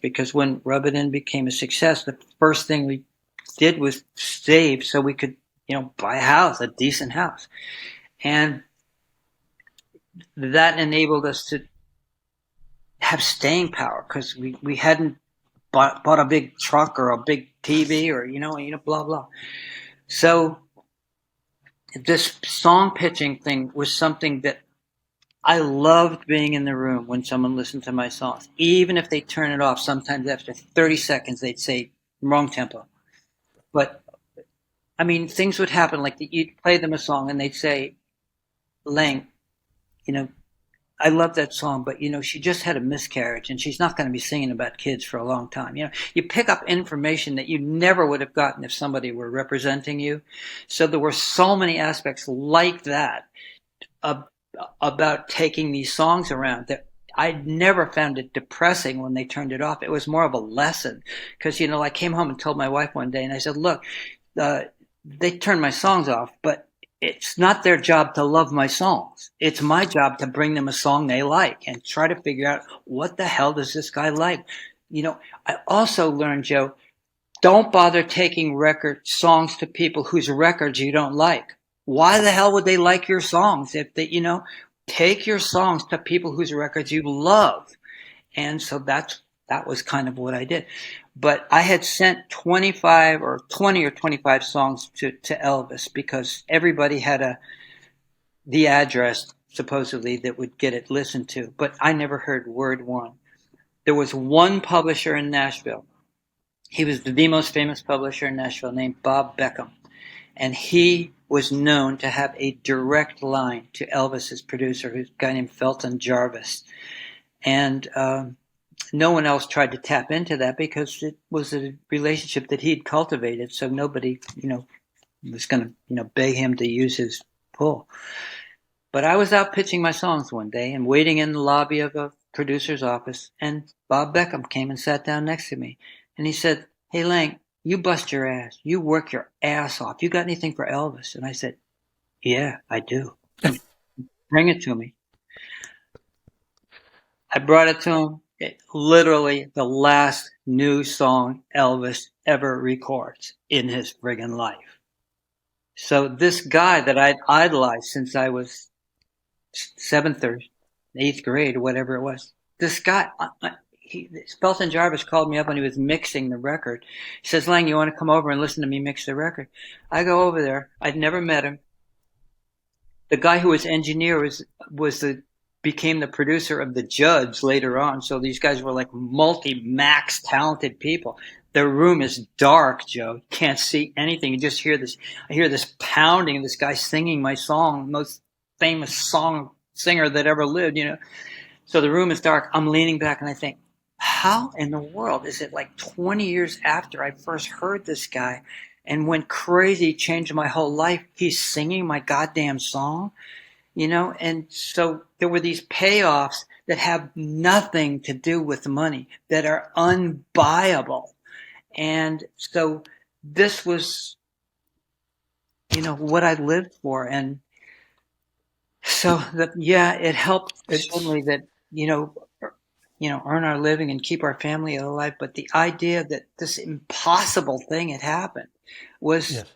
because when Rub It In became a success, the first thing we did was save so we could, buy a house, a decent house. And that enabled us to have staying power because we hadn't bought a big truck or a big TV or, blah, blah. So this song pitching thing was something that I loved being in the room when someone listened to my songs. Even if they turn it off, sometimes after 30 seconds, they'd say, wrong tempo. But, I mean, things would happen like you'd play them a song and they'd say, Lang, you know, I love that song, but, she just had a miscarriage and she's not going to be singing about kids for a long time. You pick up information that you never would have gotten if somebody were representing you. So there were so many aspects like that about taking these songs around that I never found it depressing when they turned it off. It was more of a lesson because, I came home and told my wife one day and I said, look, they turned my songs off, but it's not their job to love my songs. It's my job to bring them a song they like and try to figure out what the hell does this guy like. I also learned, Joe, don't bother taking record songs to people whose records you don't like. Why the hell would they like your songs if they, take your songs to people whose records you love. And so that was kind of what I did. But I had sent 25 or 20 or 25 songs to Elvis because everybody had the address supposedly that would get it listened to. But I never heard word one. There was one publisher in Nashville. He was the most famous publisher in Nashville named Bob Beckham. And he was known to have a direct line to Elvis's producer, who's a guy named Felton Jarvis. And no one else tried to tap into that because it was a relationship that he'd cultivated. So nobody, was going to, beg him to use his pull. But I was out pitching my songs one day and waiting in the lobby of a producer's office. And Bob Beckham came and sat down next to me. And he said, hey, Lang, you bust your ass. You work your ass off. You got anything for Elvis? And I said, yeah, I do. Bring it to me. I brought it to him. Literally the last new song Elvis ever records in his friggin' life. So this guy that I'd idolized since I was 7th or 8th grade or whatever it was, this guy, Felton Jarvis called me up when he was mixing the record. He says, Lang, you want to come over and listen to me mix the record? I go over there. I'd never met him. The guy who was engineer became the producer of The Judge later on. So these guys were like multi-max talented people. The room is dark, Joe. You can't see anything. You just hear this. I hear this pounding of this guy singing my song, most famous song singer that ever lived, So the room is dark. I'm leaning back and I think, how in the world is it like 20 years after I first heard this guy and went crazy, changed my whole life, he's singing my goddamn song? And so there were these payoffs that have nothing to do with money, that are unbuyable. And so this was, what I lived for. And so it helped certainly that, earn our living and keep our family alive. But the idea that this impossible thing had happened was, Yes.